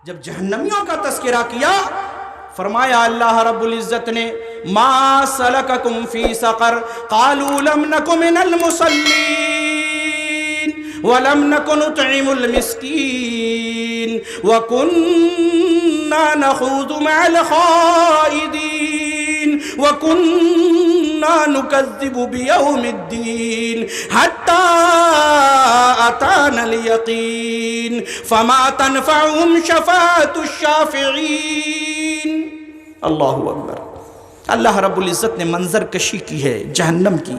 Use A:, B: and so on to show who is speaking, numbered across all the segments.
A: جب جہنمیوں کا تذکرہ کیا فرمایا اللہ رب العزت نے ما سلککم فی سقر قالوا لم نک من المصلین ولم نک نطعم المسکین وکننا نخوض مع الخائضین وکننا نکذب بیوم الدین حتی اتانا الیقین فما تنفعهم شفاعة الشافعین۔ اللہ اکبر۔ اللہ رب العزت نے منظر کشی کی ہے جہنم کی،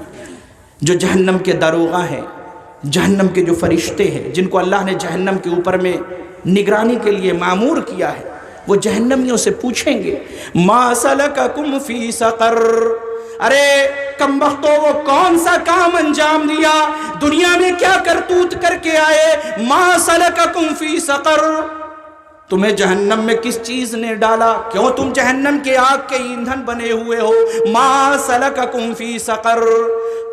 A: جو جہنم کے داروغہ ہیں، جہنم کے جو فرشتے ہیں جن کو اللہ نے جہنم کے اوپر میں نگرانی کے لیے معمور کیا ہے، وہ جہنمیوں سے پوچھیں گے ما سلککم فی سقر، ارے کم بختو وہ کون سا کام انجام دیا، دنیا میں کیا کرتوت کر کے آئے، ما سلککم فی سقر، تمہیں جہنم میں کس چیز نے ڈالا، کیوں تم جہنم کے آگ کے ایندھن بنے ہوئے ہو، ما سلککم فی سقر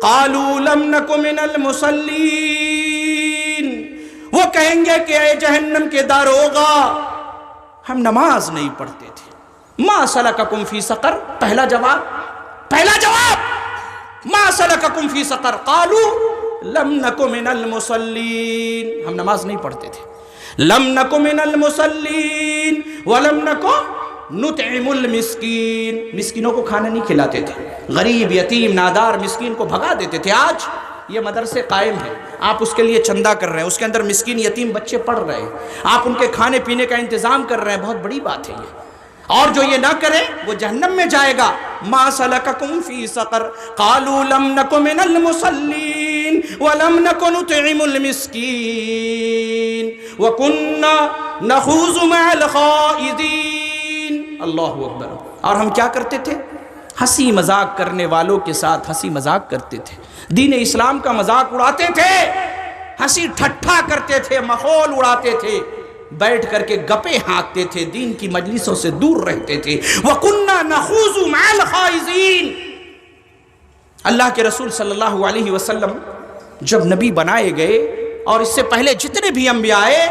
A: قالوا لم نک من المصلین، وہ کہیں گے کہ اے جہنم کے داروغہ ہم نماز نہیں پڑھتے تھے۔ ما سلککم فی سقر، پہلا جواب ما سلککم فی سقر قالوا لم نک من المصلین، ہم نماز نہیں پڑھتے تھے، لم نک من المصلین ولم نک نطعم المسکین، مسکینوں کو کھانا نہیں کھلاتے تھے، غریب یتیم نادار مسکین کو بھگا دیتے تھے۔ آج یہ مدرسے قائم ہیں، آپ اس کے لیے چندہ کر رہے ہیں، اس کے اندر مسکین یتیم بچے پڑھ رہے ہیں، آپ ان کے کھانے پینے کا انتظام کر رہے ہیں، بہت بڑی بات ہے یہ، اور جو یہ نہ کرے وہ جہنم میں جائے گا۔ ما سلککم فی سقر قالوا لم نک من المصلین ولم نک نطعم المسکین وکننا نخوض مع الخائضین۔ اللہ اکبر۔ اور ہم کیا کرتے تھے؟ ہنسی مذاق کرنے والوں کے ساتھ ہنسی مذاق کرتے تھے، دین اسلام کا مذاق اڑاتے تھے، ہنسی ٹھٹھا کرتے تھے، مخول اڑاتے تھے، بیٹھ کر کے گپے ہانکتے تھے، دین کی مجلسوں سے دور رہتے تھے۔ وَكُنَّا نَخُوضُ مَعَ الْخَائِضِينَ۔ اللہ کے رسول صلی اللہ علیہ وسلم جب نبی بنائے گئے اور اس سے پہلے جتنے بھی انبیاء آئے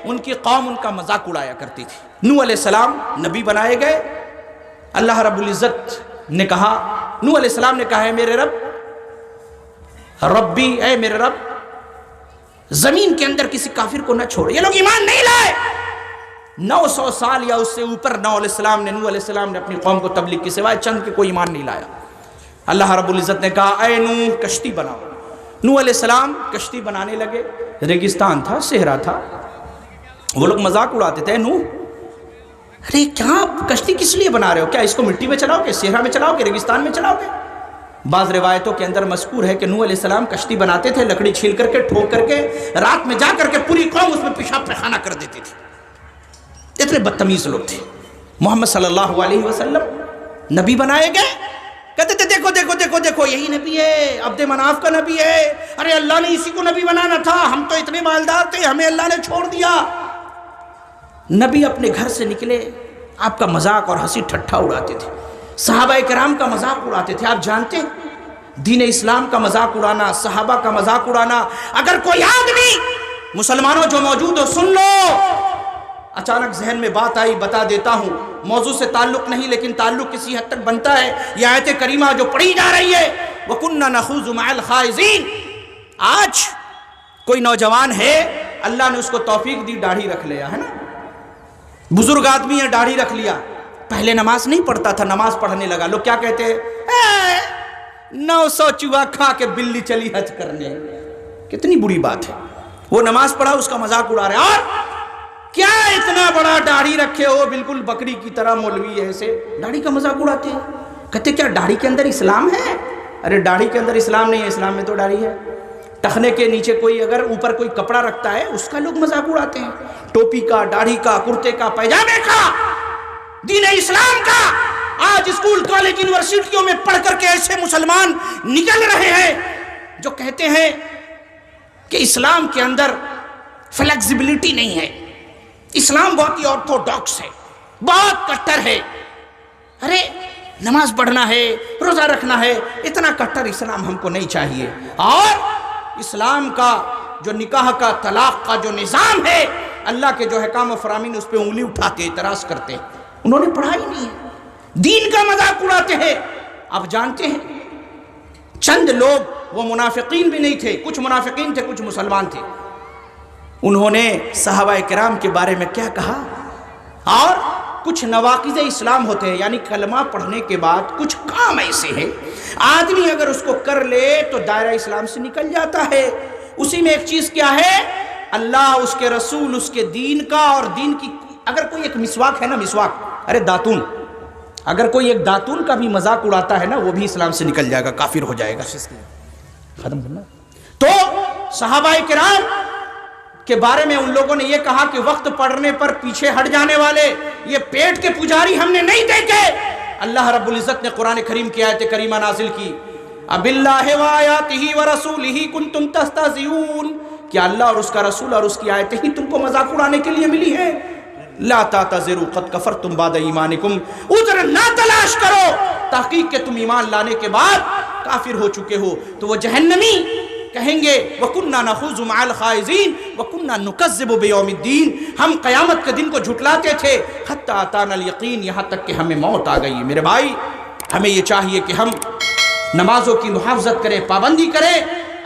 A: ان کی قوم ان کا مذاق اڑایا کرتی تھی۔ نوح علیہ السلام نبی بنائے گئے، اللہ رب العزت نے کہا، نوح علیہ السلام نے کہا ہے میرے رب، ربی اے میرے رب، زمین کے اندر کسی کافر کو نہ چھوڑے، یہ لوگ ایمان نہیں لائے۔ 900 سال یا اس سے اوپر نوح علیہ السلام نے اپنی قوم کو تبلیغ کی، سوائے چند کے کوئی ایمان نہیں لایا۔ اللہ رب العزت نے کہا اے نوح کشتی بناؤ۔ نوح علیہ السلام کشتی بنانے لگے، ریگستان تھا، صحرا تھا، وہ لوگ مذاق اڑاتے تھے، نوح ارے کیا کشتی کس لیے بنا رہے ہو، کیا اس کو مٹی میں چلاؤ گے، صحرا میں چلاؤ گے، ریگستان میں چلاؤ گے؟ بعض روایتوں کے اندر مذکور ہے کہ نوح علیہ السلام کشتی بناتے تھے، لکڑی چھیل کر کے ٹھوک کر کے رات میں جا کر کے پوری قوم اس میں پیشاب پیخانہ کر دیتی تھی، اتنے بدتمیز لوگ تھے۔ محمد صلی اللہ علیہ وسلم نبی بنائے گئے، کہتے تھے دیکھو دیکھو دیکھو دیکھو یہی نبی ہے، عبد مناف کا نبی ہے، ارے اللہ نے اسی کو نبی بنانا تھا، ہم تو اتنے مالدار تھے، ہمیں اللہ نے چھوڑ دیا۔ نبی اپنے گھر سے نکلے، آپ کا مذاق اور ہنسی ٹھٹھا اڑاتے تھے، صحابہ کرام کا مذاق اڑاتے تھے۔ آپ جانتے ہیں دین اسلام کا مذاق اڑانا، صحابہ کا مذاق اڑانا، اگر کوئی آدمی، مسلمانوں جو موجود ہو سن لو، اچانک ذہن میں بات آئی بتا دیتا ہوں، موضوع سے تعلق نہیں لیکن تعلق کسی حد تک بنتا ہے، یہ آیت کریمہ جو پڑھی جا رہی ہے وَكُنَّا نَخُوضُ مَعَ الْخَائِضِينَ، آج کوئی نوجوان ہے اللہ نے اس کو توفیق دی داڑھی رکھ لیا ہے نا، بزرگ آدمی ہے داڑھی رکھ لیا، پہلے نماز نہیں پڑھتا تھا، نماز پڑھنے لگا، لوگ کیا کہتے ہیں 900 چوہا کھا کے بلی چلی حج کرنے، کتنی بری بات ہے، وہ نماز پڑھا اس کا مذاق اڑا رہے، اور کیا اتنا بڑا داڑھی رکھے ہو بالکل بکری کی طرح، مولوی ایسے داڑھی کا مذاق اڑاتے ہیں، کہتے کیا داڑھی کے اندر اسلام ہے؟ ارے داڑھی کے اندر اسلام نہیں ہے، اسلام میں تو داڑھی ہے۔ ٹخنے کے نیچے کوئی اگر اوپر کوئی کپڑا رکھتا ہے اس کا لوگ مذاق اڑاتے ہیں، ٹوپی کا، داڑھی کا، کرتے کا، پیجامے کا، دین اسلام کا۔ آج اسکول کالج یونیورسٹیوں میں پڑھ کر کے ایسے مسلمان نکل رہے ہیں جو کہتے ہیں کہ اسلام کے اندر فلیکسیبلٹی نہیں ہے، اسلام بہت ہی آرتھوڈاکس ہے، بہت کٹر ہے۔ ارے نماز پڑھنا ہے، روزہ رکھنا ہے، اتنا کٹر اسلام ہم کو نہیں چاہیے۔ اور اسلام کا جو نکاح کا، طلاق کا جو نظام ہے، اللہ کے جو حکام و فرامین اس پہ انگلی اٹھاتے اعتراض کرتے ہیں. انہوں نے پڑھا ہی نہیں ہے, دین کا مذاق اڑاتے ہیں. آپ جانتے ہیں چند لوگ, وہ منافقین بھی نہیں تھے, کچھ منافقین تھے کچھ مسلمان تھے, انہوں نے صحابہ کرام کے بارے میں کیا کہا. اور کچھ نواقض اسلام ہوتے ہیں, یعنی کلمہ پڑھنے کے بعد کچھ کام ایسے ہیں آدمی اگر اس کو کر لے تو دائرہ اسلام سے نکل جاتا ہے. اسی میں ایک چیز کیا ہے, اللہ, اس کے رسول, اس کے دین کا, اور دین کی. اگر کوئی ایک مسواک ہے نا, مسواک, ارے داتون, اگر کوئی ایک داتون کا بھی مذاق اڑاتا ہے نا, وہ بھی اسلام سے نکل جائے گا, کافر ہو جائے گا. ختم کرنا. تو صحابہ کرام کے بارے میں ان لوگوں نے یہ کہا کہ وقت پڑھنے پر پیچھے ہٹ جانے والے, یہ پیٹ کے پجاری ہم نے نہیں دیکھے. اللہ رب العزت نے قرآن کریم کی آیت کریمہ نازل کی, اب اللہ و آیاتہ و رسولہ کنتم تستہزئون, کیا اللہ اور اس کا رسول اور اس کی آیتیں ہی تم کو مذاق اڑانے کے لیے ملی ہیں؟ لا تعتذروا قد کفرتم بعد ایمانکم, عذر نہ تلاش کرو, تحقیق کہ تم ایمان لانے کے بعد کافر ہو چکے ہو. تو وہ جہنمی کہیں گے وَكُنَّا نَخُوضُ مَعَ الْخَائِضِينَ وَكُنَّا نُكَذِّبُ بِيَوْمِ الدِّينِ, ہم قیامت کے دن کو جھٹلاتے تھے حَتَّى أَتَانَا الْيَقِينَ, یہاں تک کہ ہمیں موت آ گئی. میرے بھائی, ہمیں یہ چاہیے کہ ہم نمازوں کی محافظت کریں, پابندی کریں.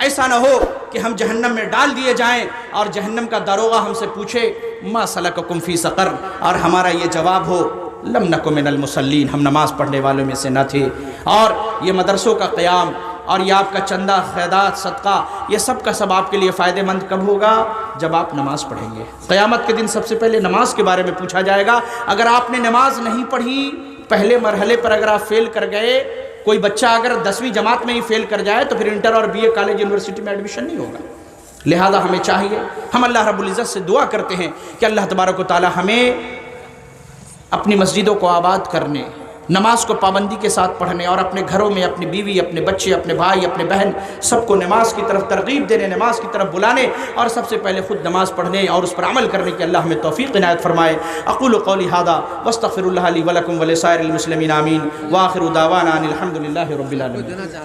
A: ایسا نہ ہو کہ ہم جہنم میں ڈال دیے جائیں اور جہنم کا داروغہ ہم سے پوچھے مَا سَلَكَكُمْ فِي سَقَرَ, اور ہمارا یہ جواب ہو لَمْ نَكُ مِنَ الْمُصَلِّينَ, ہم نماز پڑھنے والوں میں سے نہ تھے. اور یہ مدرسوں کا قیام اور یہ آپ کا چندہ, خیرات, صدقہ, یہ سب کا سب آپ کے لیے فائدہ مند کب ہوگا؟ جب آپ نماز پڑھیں گے. قیامت کے دن سب سے پہلے نماز کے بارے میں پوچھا جائے گا. اگر آپ نے نماز نہیں پڑھی, پہلے مرحلے پر اگر آپ فیل کر گئے, کوئی بچہ اگر 10ویں جماعت میں ہی فیل کر جائے تو پھر انٹر اور بی اے کالج یونیورسٹی میں ایڈمیشن نہیں ہوگا. لہذا ہمیں چاہیے, ہم اللہ رب العزت سے دعا کرتے ہیں کہ اللہ تبارک و تعالی ہمیں اپنی مسجدوں کو آباد کرنے, نماز کو پابندی کے ساتھ پڑھنے, اور اپنے گھروں میں اپنی بیوی, اپنے بچے, اپنے بھائی, اپنے بہن, سب کو نماز کی طرف ترغیب دینے, نماز کی طرف بلانے, اور سب سے پہلے خود نماز پڑھنے اور اس پر عمل کرنے کی اللہ ہمیں توفیق عنایت فرمائے. اقول قولی ھذا واستغفر اللہ لی ولکم ولسائر المسلمین, آمین. وآخر دعوانا ان الحمد للہ رب العالمین.